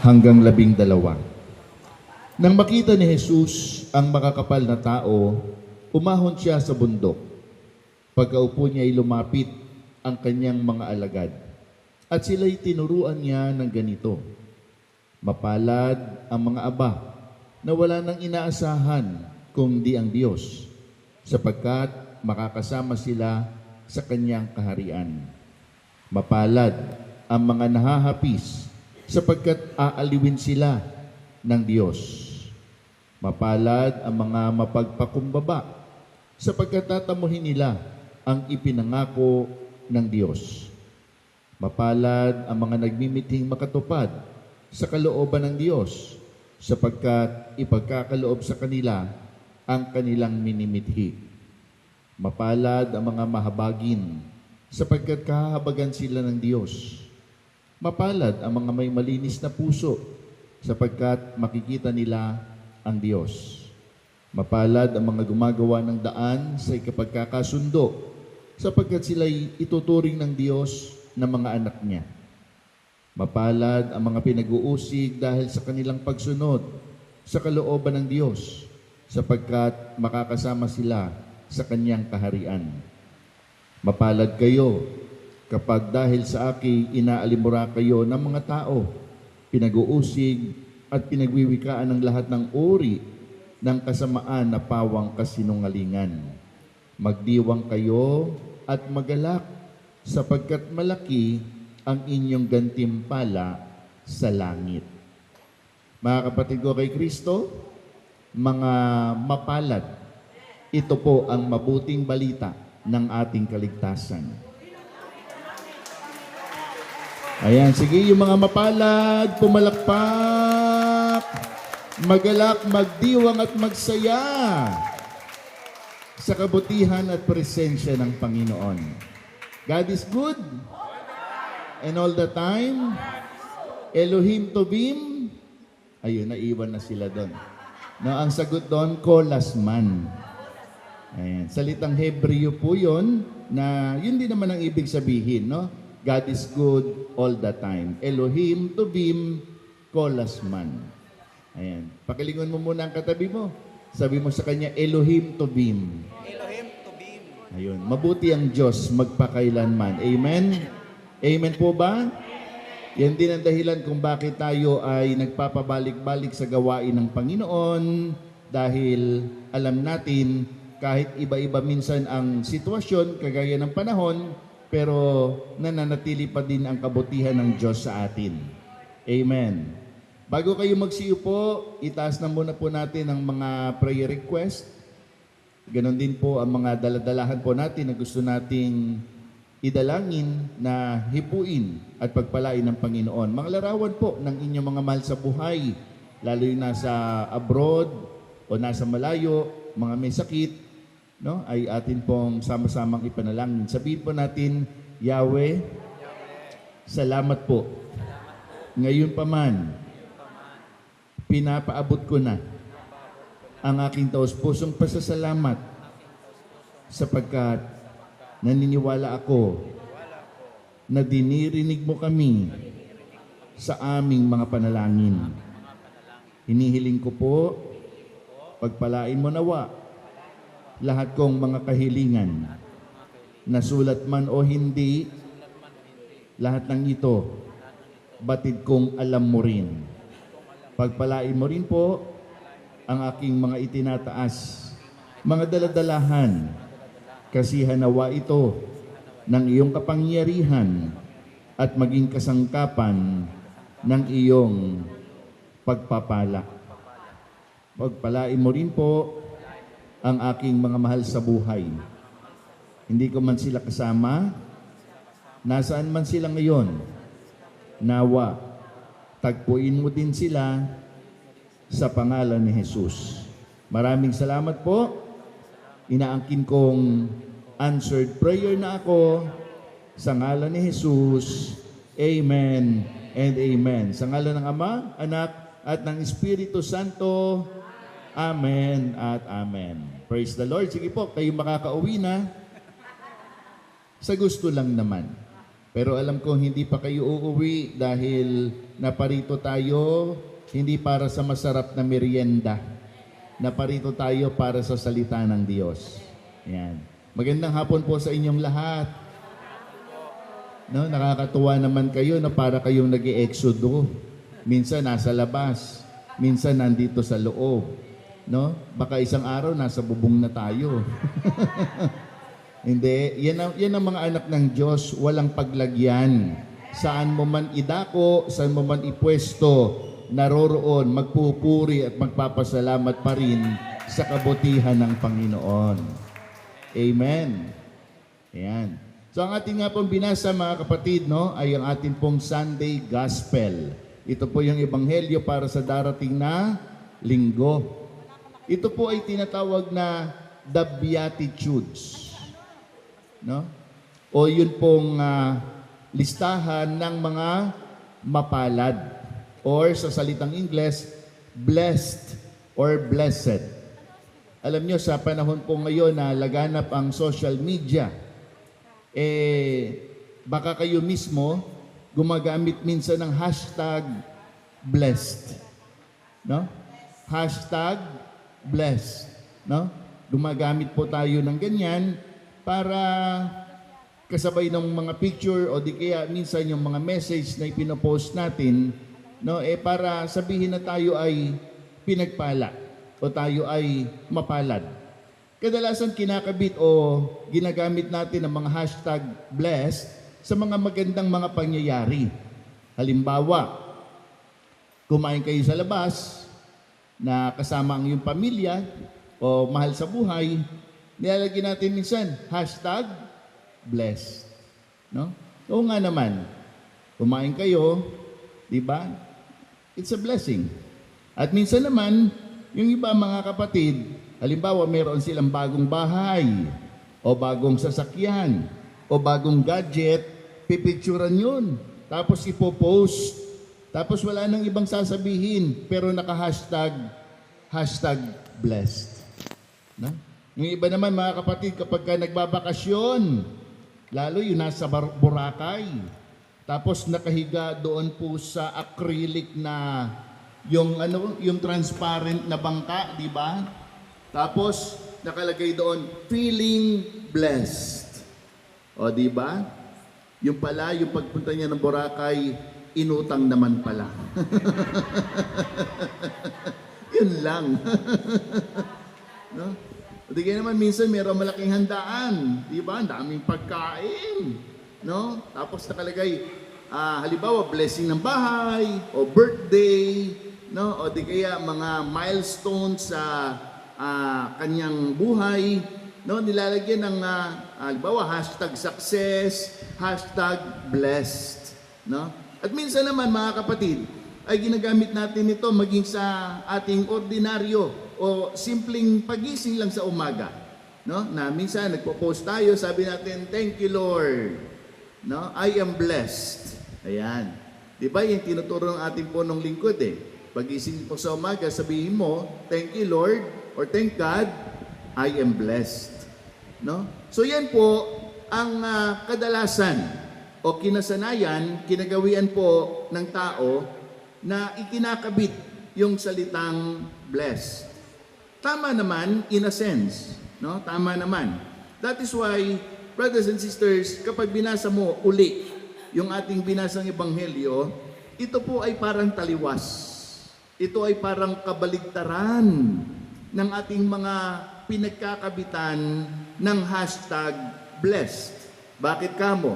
hanggang 12. Nang makita ni Jesus ang makakapal na tao, umahon siya sa bundok. Pagkaupo niya ay lumapit ang kanyang mga alagad. At sila'y tinuruan niya ng ganito, mapalad ang mga aba na wala nang inaasahan kung di ang Diyos, sapagkat makakasama sila sa kanyang kaharian. Mapalad ang mga nahahapis, sapagkat aaliwin sila ng Diyos. Mapalad ang mga mapagpakumbaba, sapagkat tatamuhin nila ang ipinangako ng Diyos. Mapalad ang mga nagmimithing makatupad sa kalooban ng Diyos, sapagkat ipagkakaloob sa kanila ang kanilang minimithi. Mapalad ang mga mahabagin, sapagkat kahahabagan sila ng Diyos. Mapalad ang mga may malinis na puso, sapagkat makikita nila ang Diyos. Mapalad ang mga gumagawa ng daan sa ikapagkakasundo, sapagkat sila'y ituturing ng Diyos na mga anak niya. Mapalad ang mga pinag-uusig dahil sa kanilang pagsunod sa kalooban ng Diyos, sapagkat makakasama sila sa kanyang kaharian. Mapalad kayo kapag dahil sa akin inaalimura kayo ng mga tao, pinag-uusig at pinagwiwikaan ng lahat ng uri ng kasamaan na pawang kasinungalingan. Magdiwang kayo at magalak, sapagkat malaki ang inyong gantimpala sa langit. Mga kapatid ko kay Kristo, mga mapalad, ito po ang mabuting balita ng ating kaligtasan. Ayan, sige, yung mga mapalad, pumalakpak, magalak, magdiwang at magsaya sa kabutihan at presensya ng Panginoon. God is good. And all the time, Elohim Tobim, ayun, naiwan na sila doon. No, ang sagot doon, kolasman. Ayan. Salitang Hebreo po yun, na yun din naman ang ibig sabihin, no? God is good all the time. Elohim Tobim, kolasman. Ayan. Pakilingon mo muna ang katabi mo. Sabi mo sa kanya, Elohim Tobim. Elohim Tobim. Ayun. Mabuti ang Diyos magpakailanman. Amen? Amen po ba? Yan din ang dahilan kung bakit tayo ay nagpapabalik-balik sa gawain ng Panginoon, dahil alam natin kahit iba-iba minsan ang sitwasyon, kagaya ng panahon, pero nananatili pa din ang kabutihan ng Diyos sa atin. Amen. Bago kayo magsiupo, itaas na muna po natin ang mga prayer request. Ganon din po ang mga daladalahan po natin na gusto nating idalangin na hipuin at pagpalain ng Panginoon. Mga larawan po ng inyong mga mahal sa buhay, lalo yung nasa abroad o nasa malayo, mga may sakit, no, ay atin pong sama-samang ipanalangin. Sabihin po natin, Yahweh, salamat po. Ngayon pa man, pinapaabot ko na ang aking taos-pusong pasasalamat, sapagkat naniniwala ako na dinirinig mo kami sa aming mga panalangin. Hinihiling ko po, pagpalain mo nawa lahat kong mga kahilingan, nasulat man o hindi, lahat ng ito, batid kong alam mo rin. Pagpalain mo rin po ang aking mga itinataas, mga daladalahan, kasi hanawa ito ng iyong kapangyarihan at maging kasangkapan ng iyong pagpapala. Pagpalain mo rin po ang aking mga mahal sa buhay. Hindi ko man sila kasama, nasaan man sila ngayon, nawa, tagpuin mo din sila sa pangalan ni Jesus. Maraming salamat po. Inaangkin kong answered prayer na ako sa ngalan ni Jesus. Amen and amen. Sa ngalan ng Ama, Anak, at ng Espiritu Santo. Amen at amen. Praise the Lord. Sige po, kayo makakauwi na. Sa gusto lang naman. Pero alam ko hindi pa kayo uuwi dahil naparito tayo hindi para sa masarap na merienda. Naparito tayo para sa salita ng Diyos. Yan. Magandang hapon po sa inyong lahat. No, nakakatuwa naman kayo na para kayong nag-e-exodo. Minsan nasa labas, minsan nandito sa loob. No? Baka isang araw nasa bubong na tayo. Hindi, yan ang mga anak ng Diyos, walang paglagyan. Saan mo man idako, saan mo man ipwesto, naroroon, magpupuri at magpapasalamat pa rin sa kabutihan ng Panginoon. Amen. Ayan. So ang ating nga pong binasa mga kapatid, no, ay ang ating pong Sunday Gospel. Ito po yung ebanghelyo para sa darating na linggo. Ito po ay tinatawag na the Beatitudes. No? O yun pong listahan ng mga mapalad. Or sa salitang Ingles, blessed or blessed. Alam nyo, sa panahon po ngayon na laganap ang social media, baka kayo mismo gumagamit minsan ng hashtag blessed. No? Hashtag blessed. No? Gumagamit po tayo ng ganyan para kasabay ng mga picture o di kaya minsan yung mga message na ipinopost natin, no, para sabihin na tayo ay pinagpala o tayo ay mapalad. Kadalasan kinakabit o ginagamit natin ang mga hashtag blessed sa mga magandang mga pangyayari. Halimbawa, kumain kayo sa labas na kasama ang iyong pamilya o mahal sa buhay, nilalagyan natin minsan, hashtag blessed. No? Oo nga naman, kumain kayo, di ba? It's a blessing. At minsan naman, yung iba mga kapatid, halimbawa mayroon silang bagong bahay, o bagong sasakyan, o bagong gadget, pipicturan yun. Tapos ipopost. Tapos wala nang ibang sasabihin, pero naka-hashtag, hashtag blessed. No? Yung iba naman mga kapatid, kapag ka nagbabakasyon, lalo yung nasa Boracay, tapos nakahiga doon po sa acrylic na yung transparent na bangka, di ba? Tapos nakalagay doon, feeling blessed. O di ba? Yung pala, yung pagpunta niya ng Boracay, inutang naman pala. Yun lang. No? Di kaya naman minsan mayroong malaking handaan, di ba? Ang daming pagkain, no? Tapos nakalagay, halimbawa blessing ng bahay o birthday, no? O di kaya mga milestones sa kanyang buhay, no? Nilalagyan ng halimbawa hashtag success, hashtag blessed, no? At minsan naman mga kapatid, ay ginagamit natin ito maging sa ating ordinaryo o simpleng pagising lang sa umaga, no? Na minsan nagpo-post tayo, sabi natin, "Thank you Lord." No? "I am blessed." Ayan. 'Di ba? Yung tinuturo ng ating punong lingkod Pagising po sa umaga, sabihin mo, "Thank you Lord," or "Thank God, I am blessed." No? So yan po ang kadalasan o kinasanayan, kinagawian po ng tao na ikinakabit yung salitang blessed. Tama naman, in a sense. No? Tama naman. That is why, brothers and sisters, kapag binasa mo uli yung ating binasang ebanghelyo, ito po ay parang taliwas. Ito ay parang kabaligtaran ng ating mga pinagkakabitan ng hashtag blessed. Bakit kamo?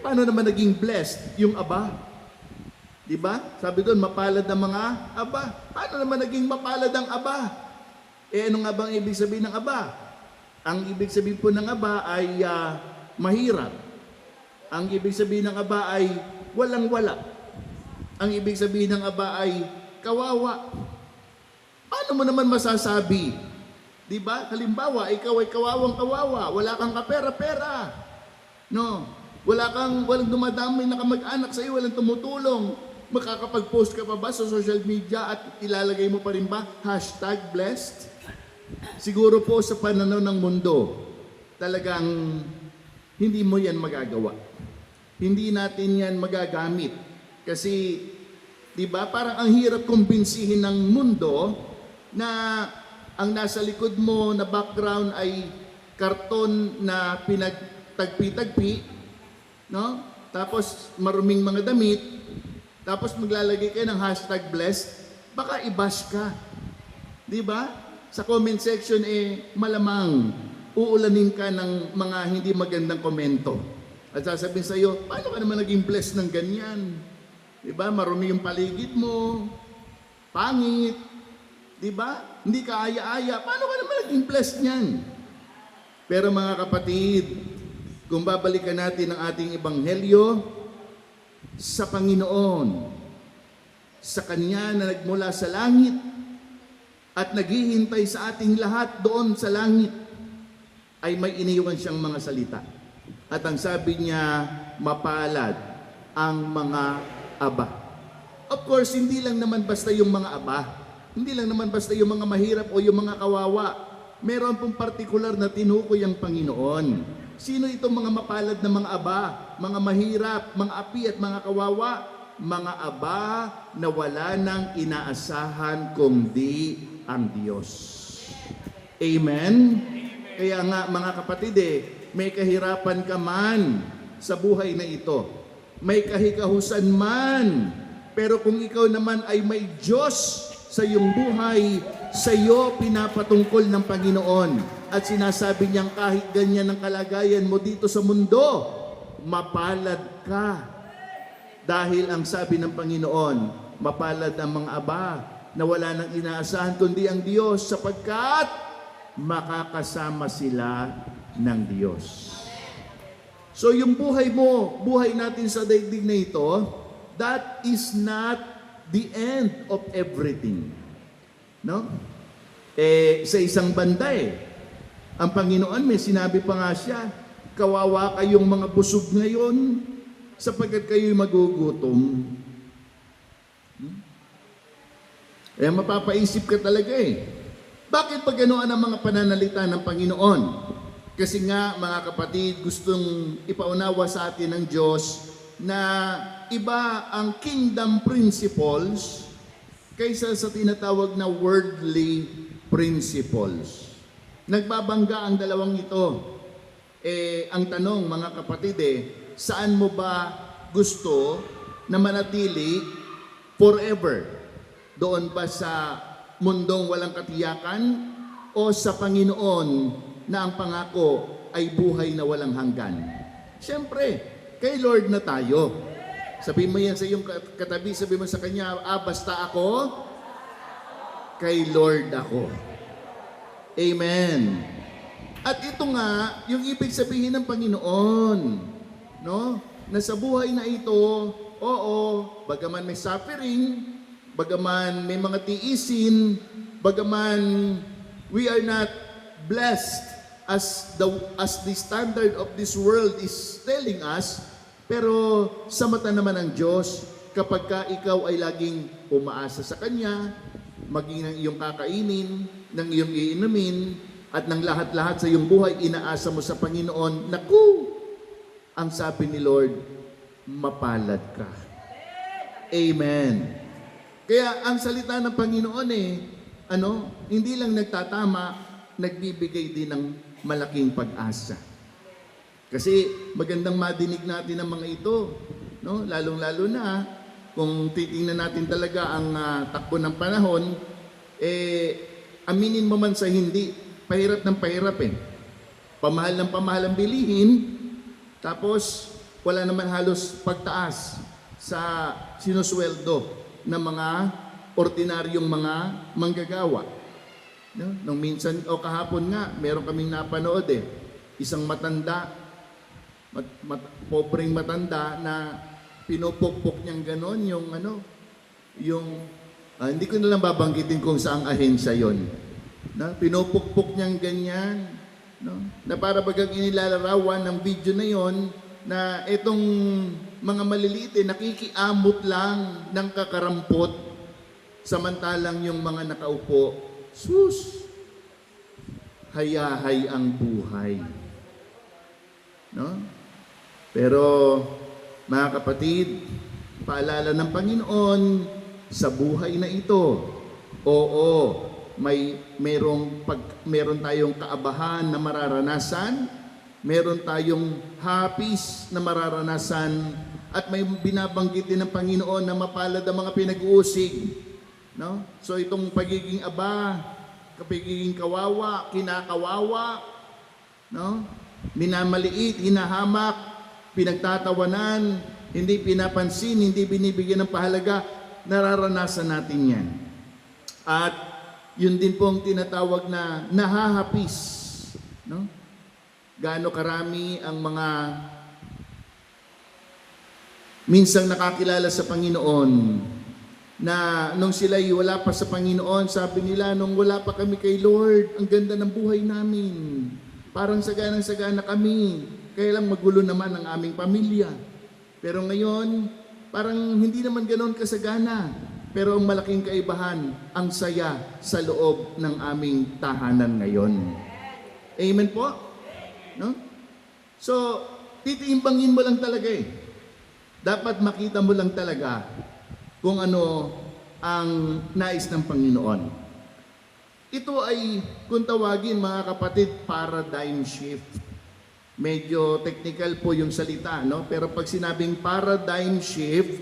Paano naman naging blessed yung aba? Diba? Sabi doon, mapalad ang mga aba. Paano naman naging mapalad ang aba? Ano nga bang ibig sabihin ng aba? Ang ibig sabihin po ng aba ay mahirap. Ang ibig sabihin ng aba ay walang-wala. Ang ibig sabihin ng aba ay kawawa. Paano mo naman masasabi? Diba? Halimbawa, ikaw ay kawawang-kawawa. Wala kang kapera-pera. No? Walang dumadamay na kamag-anak sa iyo, walang tumutulong. Makakapag-post ka pa ba sa social media at ilalagay mo pa rin ba hashtag blessed? Siguro po sa pananaw ng mundo, talagang hindi mo yan magagawa. hindi natin yan magagamit. Kasi, di ba, parang ang hirap kumbinsihin ng mundo na ang nasa likod mo na background ay karton na pinagtagpi-tagpi, no? Tapos maruming mga damit, tapos maglalagay kayo ng #blessed, baka i-bash ka. Di ba? Sa comment section malamang uulanin ka ng mga hindi magandang komento. At sasabihin sa iyo, paano ka naman naging blessed ng ganyan? Di ba? Marumi yung paligid mo, pangit, di ba? Hindi ka aya-aya, paano ka naman naging blessed niyan? Pero mga kapatid, kung babalikan natin ang ating ebanghelyo, sa Panginoon, sa Kanya na nagmula sa langit at naghihintay sa ating lahat doon sa langit, ay may iniwan siyang mga salita. At ang sabi niya, mapalad ang mga aba. Of course, hindi lang naman basta yung mga aba. Hindi lang naman basta yung mga mahirap o yung mga kawawa. Meron pong partikular na tinukoy ang Panginoon. Sino itong mga mapalad na mga aba? Mga mahirap, mga api at mga kawawa? Mga aba na wala nang inaasahan kundi ang Diyos. Amen? Kaya nga mga kapatid may kahirapan ka man sa buhay na ito. May kahikahusan man. Pero kung ikaw naman ay may Diyos sa iyong buhay, sa iyo pinapatungkol ng Panginoon. At sinasabi niyang kahit ganyan ang kalagayan mo dito sa mundo, mapalad ka. Dahil ang sabi ng Panginoon, mapalad ang mga aba na wala nang inaasahan kundi ang Diyos sapagkat makakasama sila ng Diyos. So yung buhay mo, buhay natin sa daigdig na ito, that is not the end of everything. No? Sa isang banda ang Panginoon may sinabi pa nga siya, kawawa kayong mga busog ngayon sapagkat kayo'y magugutom. Mapapaisip ka talaga Bakit pa ganoon ang mga pananalita ng Panginoon? Kasi nga, mga kapatid, gustong ipaunawa sa atin ng Diyos na iba ang kingdom principles kaysa sa tinatawag na worldly principles. Nagbabangga ang dalawang ito. Ang tanong, mga kapatid, saan mo ba gusto na manatili forever? Doon ba sa mundong walang katiyakan o sa Panginoon na ang pangako ay buhay na walang hanggan? Siyempre, kay Lord na tayo. Sabihin mo yan sa iyong katabi, sabihin mo sa kanya, basta ako, kay Lord ako. Amen. At ito nga, yung ibig sabihin ng Panginoon, no? Na sa buhay na ito, oo, bagaman may suffering, bagaman may mga tiisin, bagaman we are not blessed as the standard of this world is telling us, pero sa mata naman ng Diyos, kapag ka ikaw ay laging umaasa sa Kanya, maging ng iyong kakainin, ng iyong iinumin, at ng lahat-lahat sa iyong buhay, inaasa mo sa Panginoon, naku, ang sabi ni Lord, mapalad ka. Amen. Kaya ang salita ng Panginoon hindi lang nagtatama, nagbibigay din ng malaking pag-asa. Kasi magandang madinig natin ang mga ito, no? Lalong-lalo na kung titingnan natin talaga ang takbo ng panahon, aminin mo man sa hindi, pahirap ng pahirap Pamahal ng pamahal ang bilihin, tapos wala naman halos pagtaas sa sinusweldo ng mga ordinaryong mga manggagawa. No? Nung minsan o kahapon nga, meron kaming napanood isang matanda, pobreng matanda na pinupukpok niyang ganon hindi ko na lang babanggitin kung saang ahensya yon. No? Pinupukpok niyang ganyan, no? Na para bagang inilalarawan ng video na yon na itong mga maliliit nakikiamot lang ng kakarampot samantalang yung mga nakaupo, sus, hayahay ang buhay. No? Pero Mga kapatid, paalala ng Panginoon sa buhay na ito. Oo, meron tayong kaabahan na mararanasan, meron tayong hapis na mararanasan, at may binabanggit din ng Panginoon na mapalad ang mga pinag-uusig. No? So itong pagiging aba, pagiging kawawa, kinakawawa, no? Minamaliit, hinahamak, pinagtatawanan, hindi pinapansin, hindi binibigyan ng pahalaga, nararanasan natin yan. At yun din po ang tinatawag na nahahapis. No? Gaano karami ang mga minsang nakakilala sa Panginoon na nung sila'y wala pa sa Panginoon, sabi nila, nung wala pa kami kay Lord, ang ganda ng buhay namin. Parang saganang-sagana kami. Kaya lang magulo naman ang aming pamilya. Pero ngayon, parang hindi naman ganoon kasagana. Pero ang malaking kaibahan, ang saya sa loob ng aming tahanan ngayon. Amen po? No? So, titiimbangin mo lang talaga eh. Dapat makita mo lang talaga kung ano ang nais ng Panginoon. Ito ay, kung tawagin mga kapatid, paradigm shift. Medyo technical po yung salita, no? Pero pag sinabing paradigm shift,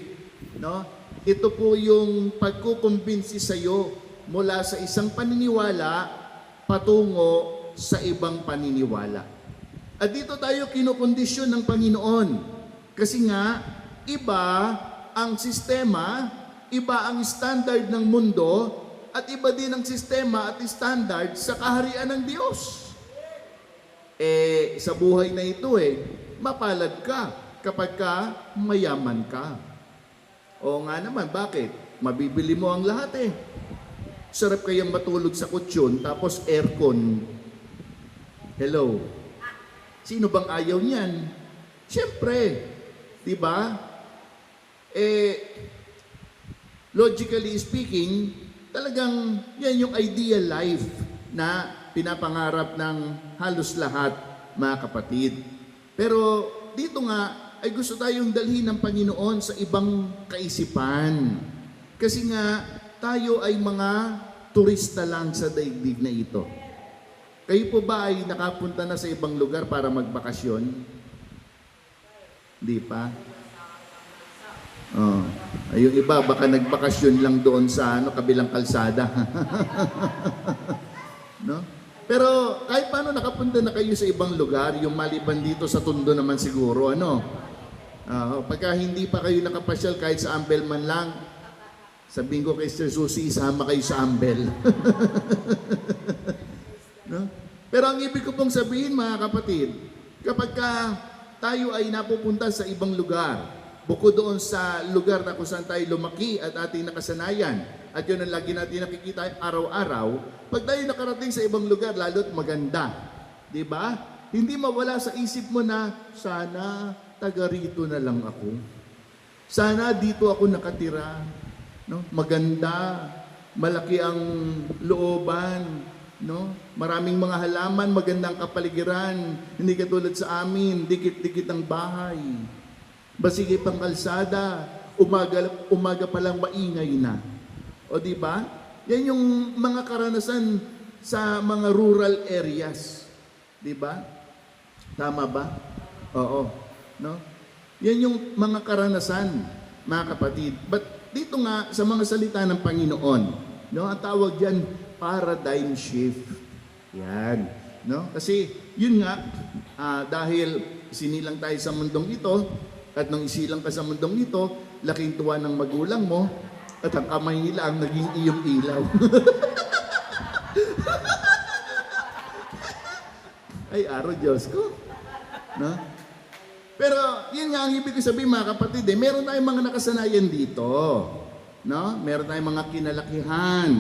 no? Ito po yung pagkukumbinsi sa iyo mula sa isang paniniwala patungo sa ibang paniniwala. At dito tayo kinukondisyon ng Panginoon. Kasi nga, iba ang sistema, iba ang standard ng mundo, at iba din ang sistema at standard sa kaharian ng Diyos. Sa buhay na ito mapalad ka kapag ka mayaman ka. Oo nga naman, bakit? Mabibili mo ang lahat Sarap kayang matulog sa kutsyon, tapos aircon. Hello? Sino bang ayaw niyan? Siyempre, di ba? Logically speaking, talagang yan yung ideal life na pinapangarap ng halos lahat, mga kapatid. Pero dito nga, ay gusto tayong dalhin ng Panginoon sa ibang kaisipan. Kasi nga, tayo ay mga turista lang sa daigdig na ito. Kayo po ba ay nakapunta na sa ibang lugar para magbakasyon? Di pa? Yung iba, baka nagbakasyon lang doon sa kabilang kalsada. No? Pero kahit paano nakapunta na kayo sa ibang lugar, yung maliban dito sa Tondo naman siguro, pagka hindi pa kayo nakapasyal kahit sa Ambel man lang, sabihin ko kay Sir Susie, isama kayo sa Ambel. No? Pero ang ibig ko pong sabihin, mga kapatid, kapag tayo ay napupunta sa ibang lugar, bukod doon sa lugar na kung saan tayo lumaki at ating nakasanayan, at yun ang lagi natin nakikita araw-araw, pag tayo nakarating sa ibang lugar, lalo't maganda. Di ba? Hindi mawala sa isip mo na, sana taga rito na lang ako. Sana dito ako nakatira. No? Maganda, malaki ang looban, no? Maraming mga halaman, magandang kapaligiran, hindi katulad sa amin, dikit-dikit ang bahay. Basigi pang kalsada, umaga pa lang maingay na. O di ba? Yan yung mga karanasan sa mga rural areas. Di ba? Tama ba? Oo. No? Yan yung mga karanasan, mga kapatid. But dito nga sa mga salita ng Panginoon, no, ang tawag diyan paradigm shift. Yan, no? Kasi yun nga dahil sinilang tayo sa mundong ito, at nung isilang ka sa mundong ito, laking tuwa ng magulang mo, at ang kamay nila ang naging iyong ilaw. Ay, araw Diyos ko. No? Pero, yun nga ang ibig ko sabihin, mga kapatid, meron tayong mga nakasanayan dito. No? Meron tayong mga kinalakihan.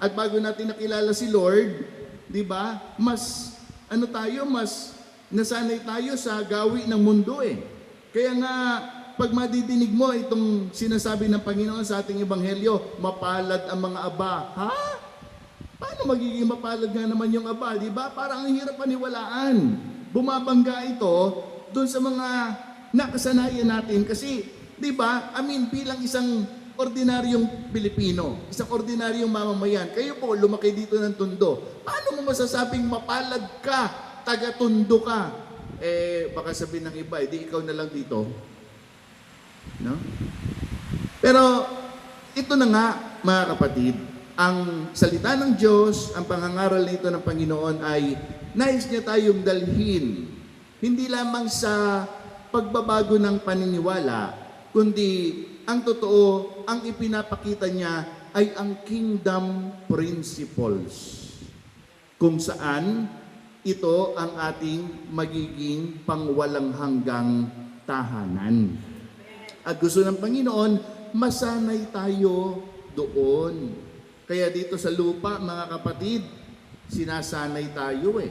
At bago natin nakilala si Lord, di ba, mas nasanay tayo sa gawi ng mundo Kaya nga, pag madidinig mo itong sinasabi ng Panginoon sa ating ebanghelyo, mapalad ang mga aba. Ha? Paano magiging mapalad nga naman yung aba? Di ba? Parang ang hirap paniwalaan. Bumabangga ito doon sa mga nakasanayan natin kasi, di ba, bilang isang ordinaryong Pilipino, isang ordinaryong mamamayan, kayo po lumaki dito ng Tondo, paano mo masasabing mapalad ka, taga-Tondo ka? Baka sabihin ng iba, di ikaw na lang dito. No? Pero, ito na nga, mga kapatid, ang salita ng Diyos, ang pangangaral nito ng Panginoon ay nais niya tayong dalhin, hindi lamang sa pagbabago ng paniniwala, kundi ang totoo, ang ipinapakita niya ay ang kingdom principles. Kung saan ito ang ating magiging pangwalang hanggang tahanan. At gusto ng Panginoon, masanay tayo doon. Kaya dito sa lupa, mga kapatid, sinasanay tayo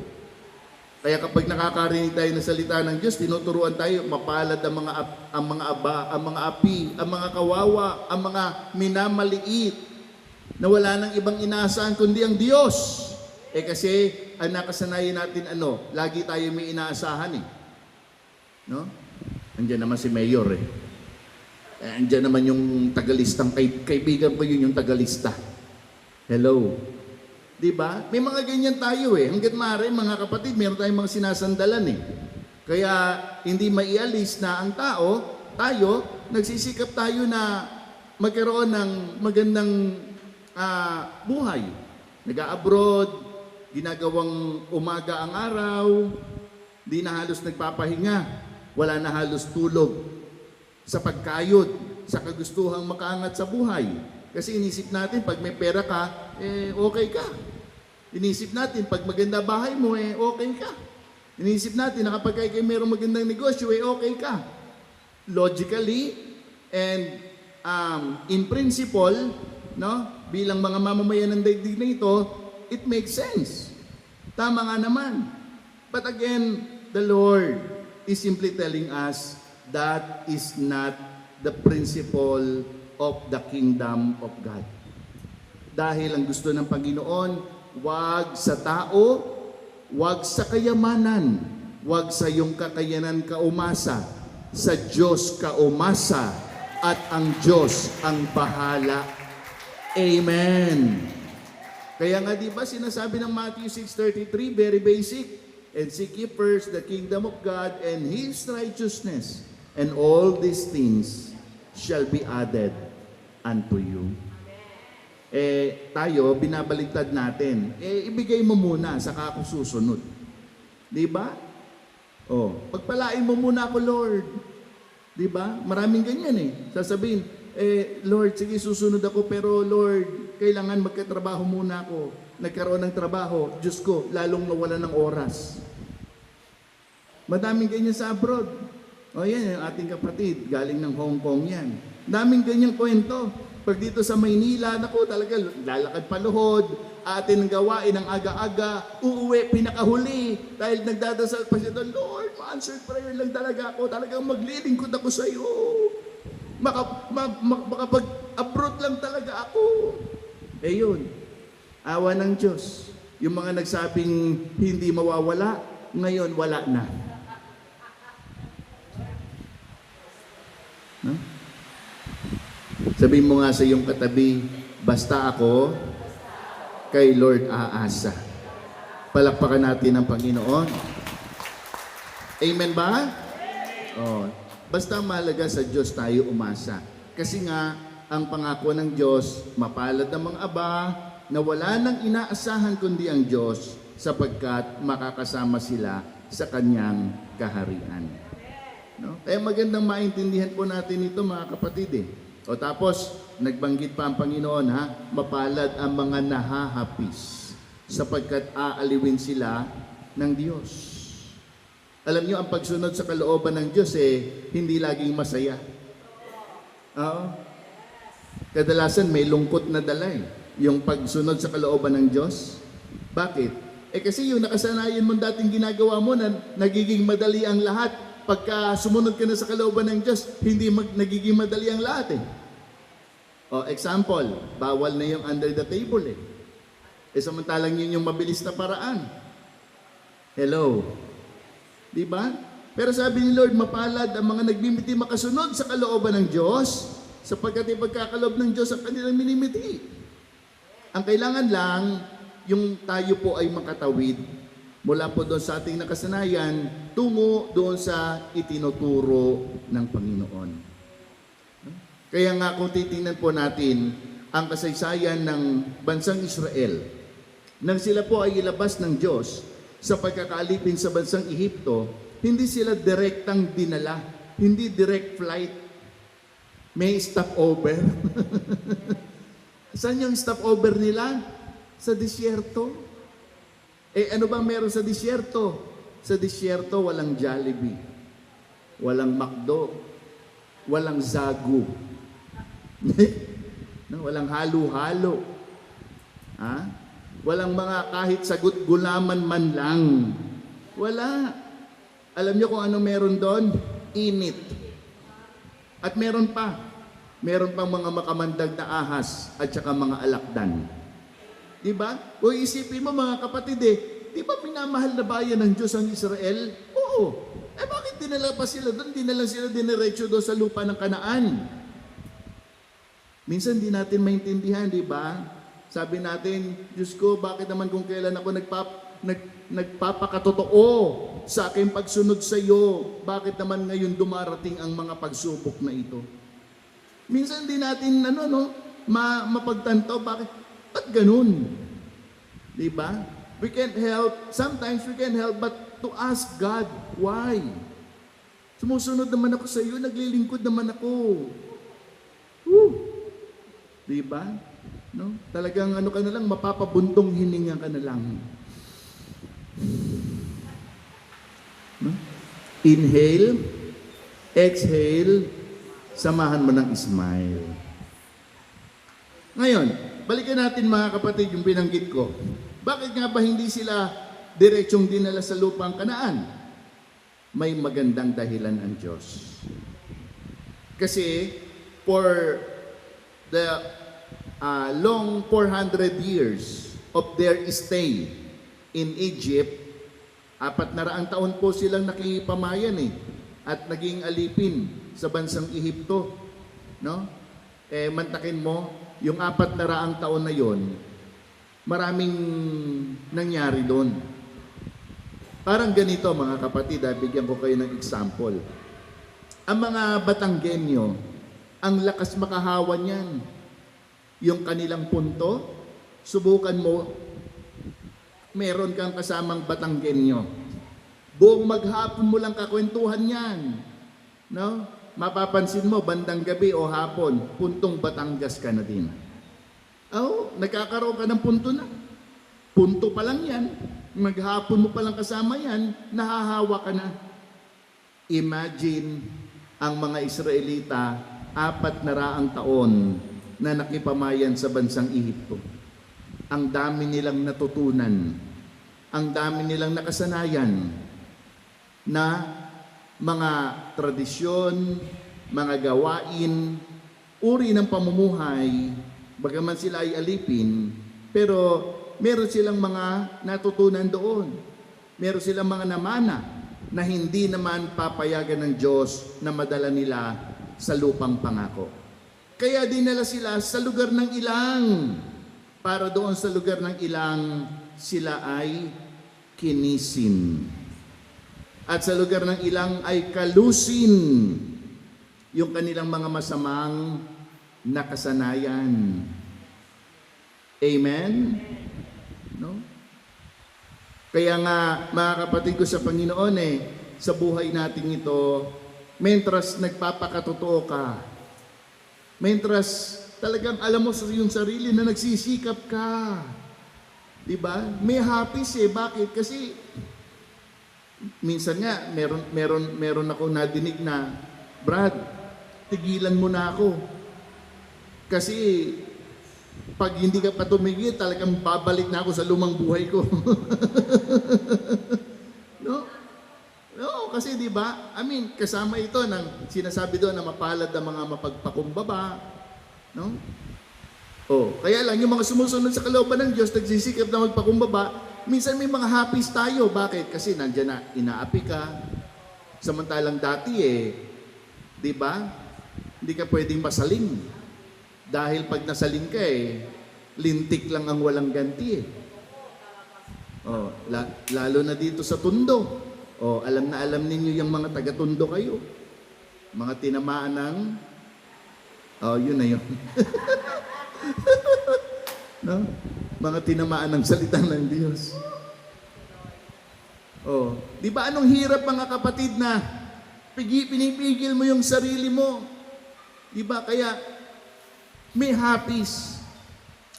Kaya kapag nakakarinig tayo ng salita ng Diyos, tinuturuan tayo, mapalad ang mga api, ang mga kawawa, ang mga minamaliit, na wala nang ibang inaasahan kundi ang Diyos. Kasi ang nakasanayan natin lagi tayo may inaasahan No? Andiyan naman si Mayor andiyan naman yung tagalistang kaibigan ko yun yung tagalista. Hello. Di ba? May mga ganyan tayo Hangga't maaari, mga kapatid, meron tayong mga sinasandalan Kaya hindi maialis na ang tayo, nagsisikap tayo na magkaroon ng magandang buhay. Nag-a-abroad, ginagawang umaga ang araw, di na halos nagpapahinga, wala na halos tulog sa pagkayod, sa kagustuhang makaangat sa buhay. Kasi inisip natin, pag may pera ka, okay ka. Inisip natin, pag maganda bahay mo, okay ka. Inisip natin, na kapag kayo mayroong magandang negosyo, okay ka. Logically, and in principle, bilang mga mamamayan ng daigdig na ito, it makes sense. Tama nga naman. But again, the Lord is simply telling us that is not the principle of the kingdom of God. Dahil ang gusto ng Panginoon, wag sa tao, wag sa kayamanan, wag sa iyong kakayanan ka umasa, sa Diyos ka umasa, at ang Diyos ang bahala. Amen. Kaya nga di ba sinasabi ng Matthew 6:33, very basic, and seek ye first the kingdom of God and His righteousness, and all these things shall be added unto you. Tayo, binabaligtad natin. Ibigay mo muna, saka ako susunod. Di ba? Pagpalain mo muna ako, Lord. Di ba? Maraming ganyan Sasabihin, Lord, sige, susunod ako, pero Lord, kailangan magkatrabaho muna ako. Nagkaroon ng trabaho, Diyos ko, lalong nawalan ng oras. Madaming ganyan sa abroad. Yan, yung ating kapatid, galing ng Hong Kong yan. Daming ganyang kwento. Pag dito sa Maynila, naku, talaga, lalakad paluhod, atin ang gawain ng aga-aga, uuwi, pinakahuli, dahil nagdadasal pa siya doon, Lord, ma-answered prayer lang talaga ako, talagang maglilingkod ako sa iyo. Makapag-abroad lang talaga ako. Yun, awa ng Diyos. Yung mga nagsabing hindi mawawala, ngayon wala na. No? Sabihin mo nga sa iyong katabi, basta ako, kay Lord aasa. Palakpakan natin ang Panginoon. Amen ba? Basta mahalaga sa Diyos tayo umasa. Kasi nga, ang pangako ng Diyos, mapalad ang mga aba, na wala nang inaasahan kundi ang Diyos, sapagkat makakasama sila sa Kanyang kaharian. Kaya magandang maintindihan po natin ito, mga kapatid tapos, nagbanggit pa ang Panginoon mapalad ang mga nahahapis, sapagkat aaliwin sila ng Diyos. Alam niyo, ang pagsunod sa kalooban ng Diyos hindi laging masaya. Kadalasan may lungkot na dala yung pagsunod sa kalooban ng Diyos. Bakit? Kasi yung nakasanayan mo dating ginagawa mo na nagiging madali ang lahat. Pagka sumunod ka na sa kalooban ng Diyos, hindi nagiging madali ang lahat example, bawal na yung under the table samantalang yun yung mabilis na paraan. Hello? Di ba? Pero sabi ni Lord, mapalad ang mga nagmimiti makasunod sa kalooban ng Diyos, sapagkat ipagkakaloob ng Diyos ang kanilang minimiti. Ang kailangan lang, yung tayo po ay makatawid mula po doon sa ating nakasanayan, tungo doon sa itinuturo ng Panginoon. Kaya nga kung titingnan po natin ang kasaysayan ng bansang Israel, nang sila po ay ilabas ng Diyos sa pagkakaalipin sa bansang Ehipto, hindi sila direktang dinala, hindi direct flight. May stopover. Saan yung stopover nila? Sa disyerto. Ano bang meron sa disyerto? Sa disyerto, walang Jollibee, walang McDo, walang Zagu, no, walang halo-halo. Walang mga kahit sagot gulaman man lang. Wala. Alam niyo kung ano meron doon? Init. At meron pang mga makamandag na ahas at saka mga alakdan. Diba? O isipin mo mga kapatid di ba minamahal na bayan ng Diyos ang Israel? Oo. Bakit dinala pa sila doon? Dinala sila diniretso doon sa lupa ng Kanaan. Minsan di natin maintindihan, di ba? Sabi natin, Diyos ko, bakit naman kung kailan ako nagpapakatotoo sa aking pagsunod sa iyo, bakit naman ngayon dumarating ang mga pagsubok na ito? Minsan di natin mapagtanto, ba't ganun? Diba? We can't help, sometimes we can't help but to ask God, why? Sumusunod naman ako sa iyo, naglilingkod naman ako. Woo! Diba? No? Talagang ka na lang, mapapabuntong hininga ka na lang. No? Inhale, exhale, samahan mo ng smile. Ngayon, balikan natin mga kapatid yung binanggit ko. Bakit nga ba hindi sila diretsong dinala sa lupang Kanaan? May magandang dahilan ang Diyos. Kasi for the long 400 years of their stay in Egypt, 400 taon po silang nakipamayan at naging alipin sa bansang Ehipto. No? Mantakin mo, yung 400 taon na yon, maraming nangyari doon. Parang ganito mga kapatid, bigyan ko kayo ng example. Ang mga Batanggenyo, ang lakas makahawa niyan. Yung kanilang punto, subukan mo, meron kang kasamang Batanggenyo. Buong maghapon mo lang kakwentuhan yan. No? Mapapansin mo, bandang gabi o hapon, puntong Batangas ka na din. Nagkakaroon ka ng punto na. Punto pa lang yan. Maghapon mo pa lang kasama yan, nahahawa ka na. Imagine ang mga Israelita, 400 taon na nakipamayan sa bansang Ehipto. Ang dami nilang natutunan, ang dami nilang nakasanayan na mga tradisyon, mga gawain, uri ng pamumuhay, bagaman sila ay alipin, pero meron silang mga natutunan doon. Meron silang mga namana na hindi naman papayagan ng Diyos na madala nila sa lupang pangako. Kaya dinala sila sa lugar ng ilang. Para doon sa lugar ng ilang, sila ay kinisin. At sa lugar ng ilang ay kalusin yung kanilang mga masamang nakasanayan. Amen? No? Kaya nga, mga kapatid ko sa Panginoon sa buhay natin ito, mentras nagpapakatotoo ka, mentras talagang alam mo sa iyong sarili na nagsisikap ka. Diba? May hapis Bakit? Kasi minsan nga, meron ako nadinig na, Brad, tigilan mo na ako. Kasi pag hindi ka pa tumigil, talagang babalik na ako sa lumang buhay ko. No, kasi di ba? Kasama ito ng sinasabi doon na mapalad ang mga mapagpakumbaba. No? Kaya lang yung mga sumusunod sa kalooban ng Diyos, nagsisikap na magpakumbaba, minsan may mga hapis tayo. Bakit? Kasi nandiyan na, inaapi ka, Samantalang dati di ba? Hindi ka pwedeng masaling. Dahil pag nasaling ka lintik lang ang walang ganti Oh, lalo na dito sa Tondo. Oh, alam na alam ninyo yung mga taga-Tondo kayo. Mga tinamaan ng yun na yun. No? Mga tinamaan ng salita ng Diyos. Oh, di ba anong hirap mga kapatid na pinipigil mo yung sarili mo? Di ba? Kaya may hapis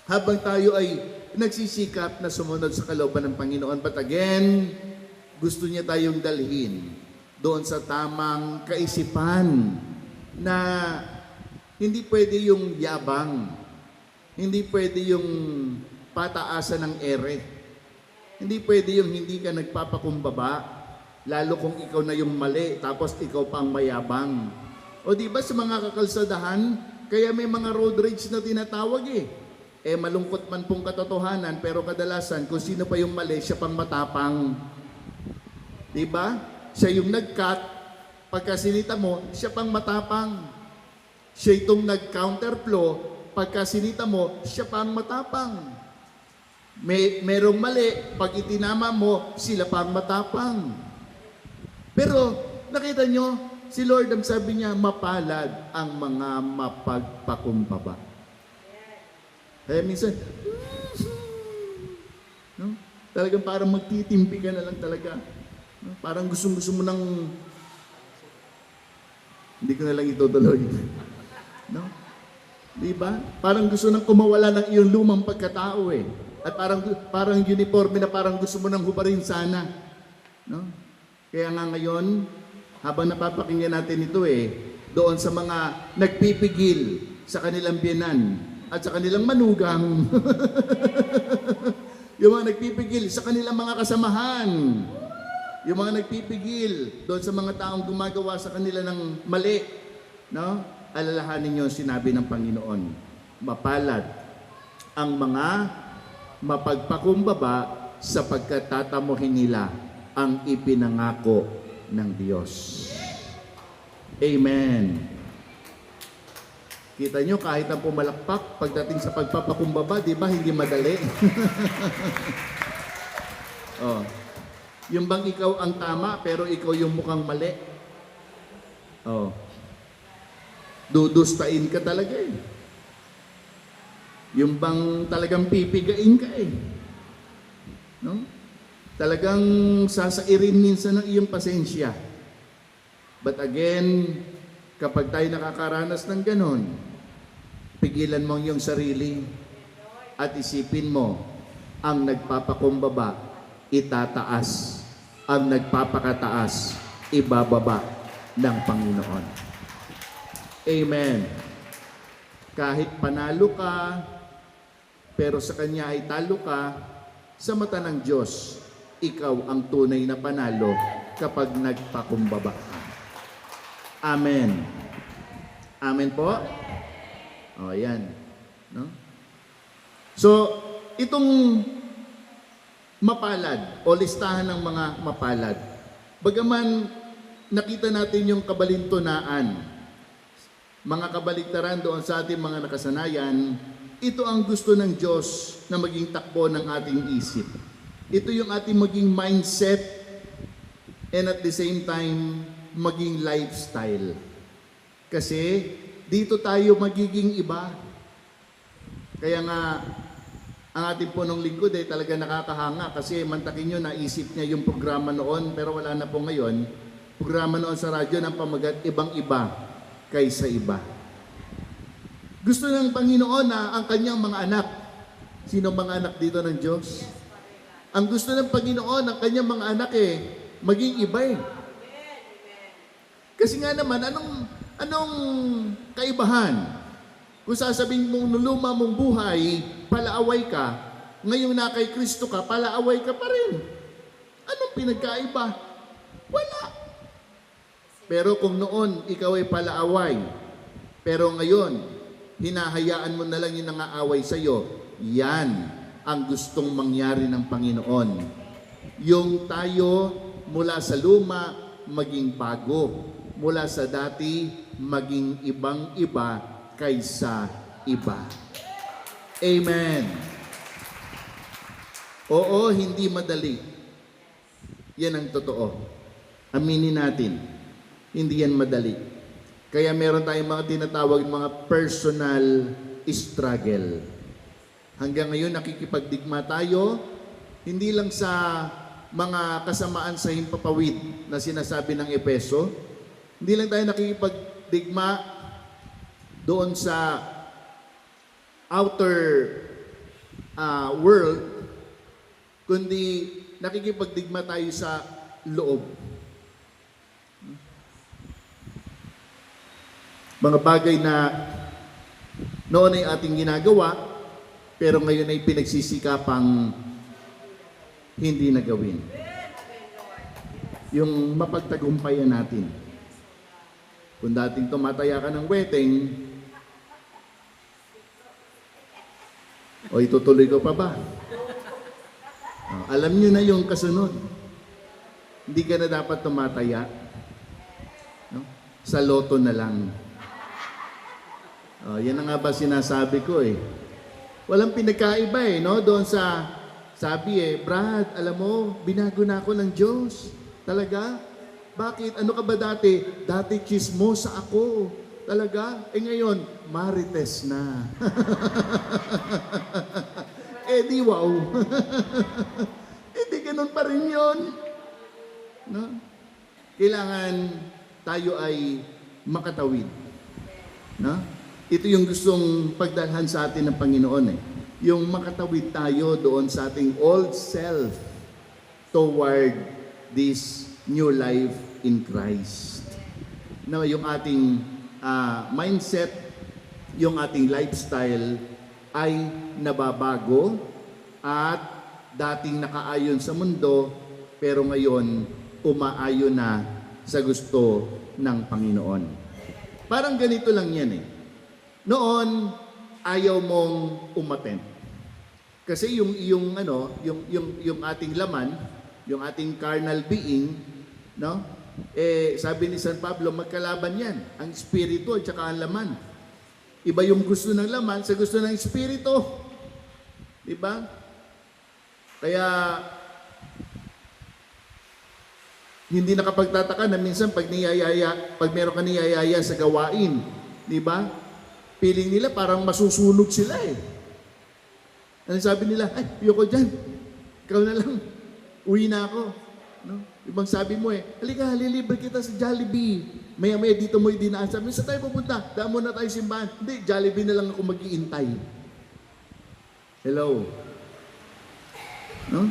habang tayo ay nagsisikap na sumunod sa kalooban ng Panginoon. But again, gusto niya tayong dalhin doon sa tamang kaisipan na hindi pwede yung yabang, hindi pwede yung pataasan ng ere, hindi pwede yung hindi ka nagpapakumbaba, lalo kung ikaw na yung mali, tapos ikaw pa ang mayabang. O di ba sa mga kakalsadahan, kaya may mga road rage na tinatawag malungkot man pong katotohanan, pero kadalasan kung sino pa yung mali, siya pang matapang. Di ba? Siya yung nag-cut, pagka sinita mo, siya pang matapang. Siya itong nag-counterflow, pagka sinita mo, siya pang matapang. Merong mali, pag itinama mo, sila pang matapang. Pero, nakita nyo, si Lord ang sabi niya, mapalad ang mga mapagpakumbaba. Kaya minsan, no? Talagang parang magtitimpi ka na lang talaga. No? Parang gusto mo ng, hindi ko na lang itutuloy. No? Di ba? Parang gusto nang kumawala ng iyong lumang pagkatao At parang uniforme na parang gusto mo nang hubarin sana. No? Kaya nga ngayon, habang napapakinggan natin ito doon sa mga nagpipigil sa kanilang biyanan at sa kanilang manugang, yung mga nagpipigil sa kanilang mga kasamahan, yung mga nagpipigil doon sa mga taong gumagawa sa kanila ng mali, no? Alalahanin niyo ang sinabi ng Panginoon, mapalad ang mga mapagpakumbaba sapagkat tatamuhin nila ang ipinangako ng Diyos. Amen. Kita nyo, kahit ang pumalakpak, pagdating sa pagpapakumbaba, di ba, hindi madali? Yung bang ikaw ang tama, pero ikaw yung mukhang mali? Dudustain ka talaga Yung bang talagang pipigain ka No? Talagang sasairin minsan ng iyong pasensya. But again, kapag tayo nakakaranas ng ganon, pigilan mo yung sarili at isipin mo, ang nagpapakumbaba, itataas. Ang nagpapakataas, ibababa ng Panginoon. Amen. Kahit panalo ka, pero sa Kanya ay talo ka, sa mata ng Diyos, ikaw ang tunay na panalo kapag nagpakumbaba ka. Amen. Amen po? Yan. No? So, itong mapalad o listahan ng mga mapalad, bagaman nakita natin yung kabalintunaan, mga kabaliktaran doon sa ating mga nakasanayan, ito ang gusto ng Diyos na maging takbo ng ating isip. Ito yung ating maging mindset and at the same time, maging lifestyle. Kasi dito tayo magiging iba. Kaya nga, ang ating punong lingkod talaga nakakahanga kasi mantakin nyo, naisip niya yung programa noon pero wala na po ngayon. Programa noon sa radyo ng pamagat, ibang-iba kaysa iba. Gusto ng Panginoon na ang kanyang mga anak, sino mga anak dito ng Diyos? Ang gusto ng Panginoon, ang kanyang mga anak maging iba Kasi nga naman, anong kaibahan? Kung sasabihin mong nuluma mong buhay, palaaway ka, ngayong na kay Kristo ka, palaaway ka pa rin. Anong pinagkaiba? Wala. Pero kung noon, ikaw ay palaaway, pero ngayon, hinahayaan mo na lang yung nangaaway sa'yo, yan ang gustong mangyari ng Panginoon. Yung tayo mula sa luma, maging bago. Mula sa dati, maging ibang-iba kaysa iba. Amen. Oo, hindi madali. Yan ang totoo. Aminin natin, hindi yan madali. Kaya meron tayong mga tinatawag mga personal struggle. Hanggang ngayon nakikipagdigma tayo, hindi lang sa mga kasamaan sa himpapawid na sinasabi ng Epeso, hindi lang tayo nakikipagdigma doon sa outer world, kundi nakikipagdigma tayo sa loob. Mga bagay na noon ay ating ginagawa, pero ngayon ay pinagsisikapang hindi na gawin. Yung mapagtagumpayan natin. Kung dating tumataya ka ng wedding, o itutuloy ko pa ba? Alam nyo na yung kasunod. Hindi ka na dapat tumataya. No? Sa loto na lang. Yan na nga ba sinasabi ko eh. Walang pinagkaiba eh, no? Doon sa, sabi eh, Brad, alam mo, binago na ako ng Diyos. Talaga? Bakit? Ano ka ba dati? Dati chismosa ako. Talaga? Ngayon, marites na. Di wow. Di ganun pa rin yun. No? Kailangan tayo ay makatawid. No? Ito yung gustong pagdalhan sa atin ng Panginoon eh. Yung makatawid tayo doon sa ating old self toward this new life in Christ. No, yung ating mindset, yung ating lifestyle ay nababago at dating nakaayon sa mundo pero ngayon umaayon na sa gusto ng Panginoon. Parang ganito lang yan eh. Noon, ayaw mong umattend. Kasi yung ating laman, yung ating carnal being, no? Sabi ni San Pablo, magkalaban yan, ang espiritu at saka ang laman. Iba yung gusto ng laman sa gusto ng espiritu. Di ba? Kaya hindi nakapagtataka na minsan pag meron ka niyayaya sa gawain, di ba? Feeling nila parang masusunog sila eh. Ano sabi nila? Ay, ayoko dyan. Ikaw na lang. Uwi na ako. No? Ibang sabi mo eh, halika, lilibre kita sa Jollibee. Maya-maya dito mo dinaan. Sabi, saan tayo pupunta? Daan muna tayo simbahan. Hindi, Jollibee na lang ako mag-iintay. Hello? No?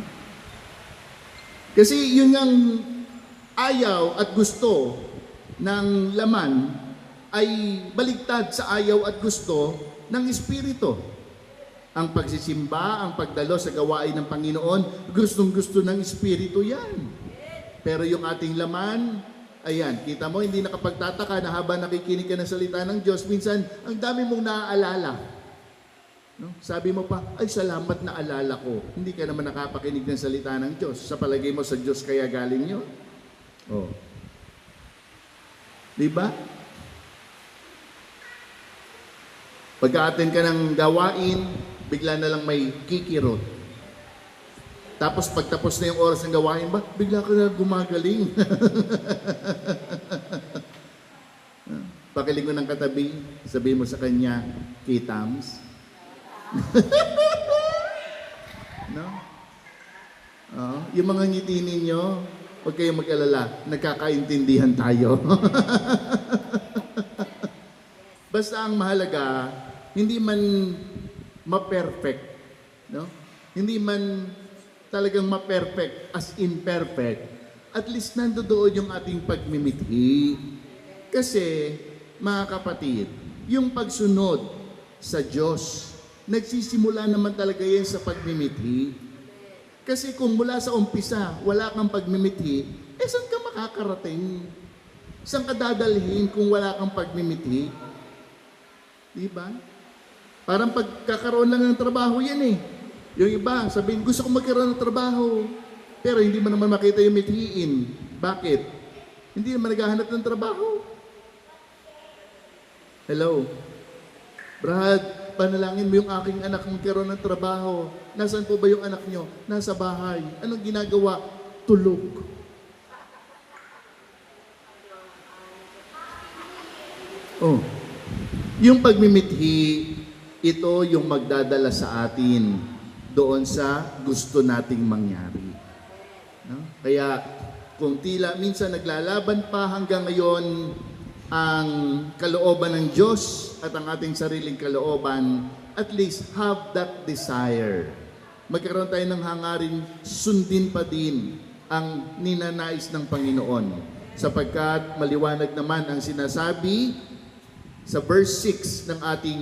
Kasi yun ang ayaw at gusto ng laman ay baligtad sa ayaw at gusto ng Espiritu. Ang pagsisimba, ang pagdalo sa gawain ng Panginoon, gustong-gusto ng Espiritu yan. Pero yung ating laman, ayan, kita mo, hindi nakapagtataka na habang nakikinig ka ng salita ng Diyos, minsan, ang dami mong naaalala. No? Sabi mo pa, ay salamat na alala ko. Hindi ka naman nakapakinig ng salita ng Diyos. Sa palagay mo sa Diyos kaya galing yun? Oh. Diba? Pagka-attend ka ng gawain, bigla na lang may kikirot. Tapos pagtapos na yung oras ng gawain ba, bigla ka na gumagaling. Pakiling mo ng katabi, sabihin mo sa kanya, Kitams. No? Yung mga ngiti ninyo, huwag kayong mag-alala, nagkakaintindihan tayo. Basta ang mahalaga, hindi man ma-perfect, no? Hindi man talagang ma-perfect as in perfect, at least nandoon yung ating pagmimithi. Kasi, mga kapatid, yung pagsunod sa Diyos, nagsisimula naman talaga yan sa pagmimithi. Kasi kung mula sa umpisa, wala kang pagmimithi, saan ka makakarating? Saan ka dadalhin kung wala kang pagmimithi? Diba? Parang pagkakaroon lang ng trabaho yan eh. Yung iba, sabihin, gusto ko magkaroon ng trabaho. Pero hindi mo naman makita yung mithiin. Bakit? Hindi naman naghahanap ng trabaho. Hello? Brad, panalangin mo yung aking anak magkaroon ng trabaho. Nasaan po ba yung anak nyo? Nasa bahay. Anong ginagawa? Tulog. Oh, yung pagmimithi, ito yung magdadala sa atin doon sa gusto nating mangyari. No? Kaya kung tila minsan naglalaban pa hanggang ngayon ang kalooban ng Diyos at ang ating sariling kalooban, at least have that desire. Magkaroon tayo ng hangarin, sundin pa din ang ninanais ng Panginoon. Sapagkat maliwanag naman ang sinasabi sa verse 6 ng ating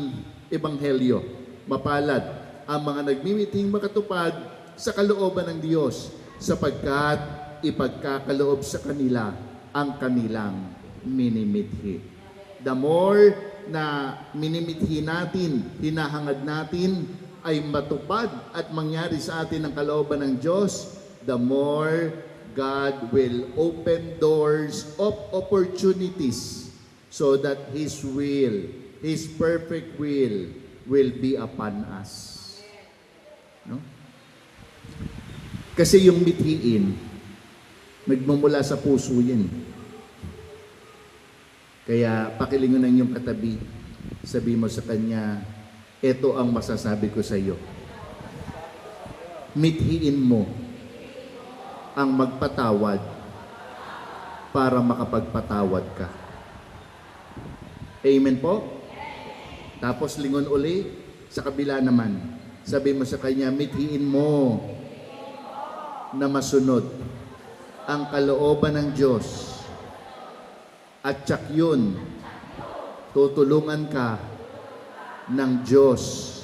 Ebanghelyo. Mapalad ang mga nagmimiting makatupad sa kalooban ng Diyos, sapagkat ipagkakaloob sa kanila ang kanilang minimithi. The more na minimithi natin, hinahangad natin, ay matupad at mangyari sa atin ang kalooban ng Diyos, the more God will open doors of opportunities so that His will, His perfect will be upon us. No? Kasi yung mithiin, nagmumula sa puso yan. Kaya pakilingon ng iyong katabi, sabi mo sa kanya, ito ang masasabi ko sa iyo. Mithiin mo ang magpatawad para makapagpatawad ka. Amen po? Tapos lingon uli, sa kabila naman, sabi mo sa kanya, mithiin mo na masunod ang kalooban ng Diyos. At tsak yun, tutulungan ka ng Diyos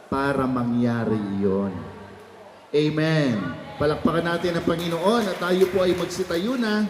para mangyari iyon. Amen. Palakpakan natin ang Panginoon at tayo po ay magsitayo na.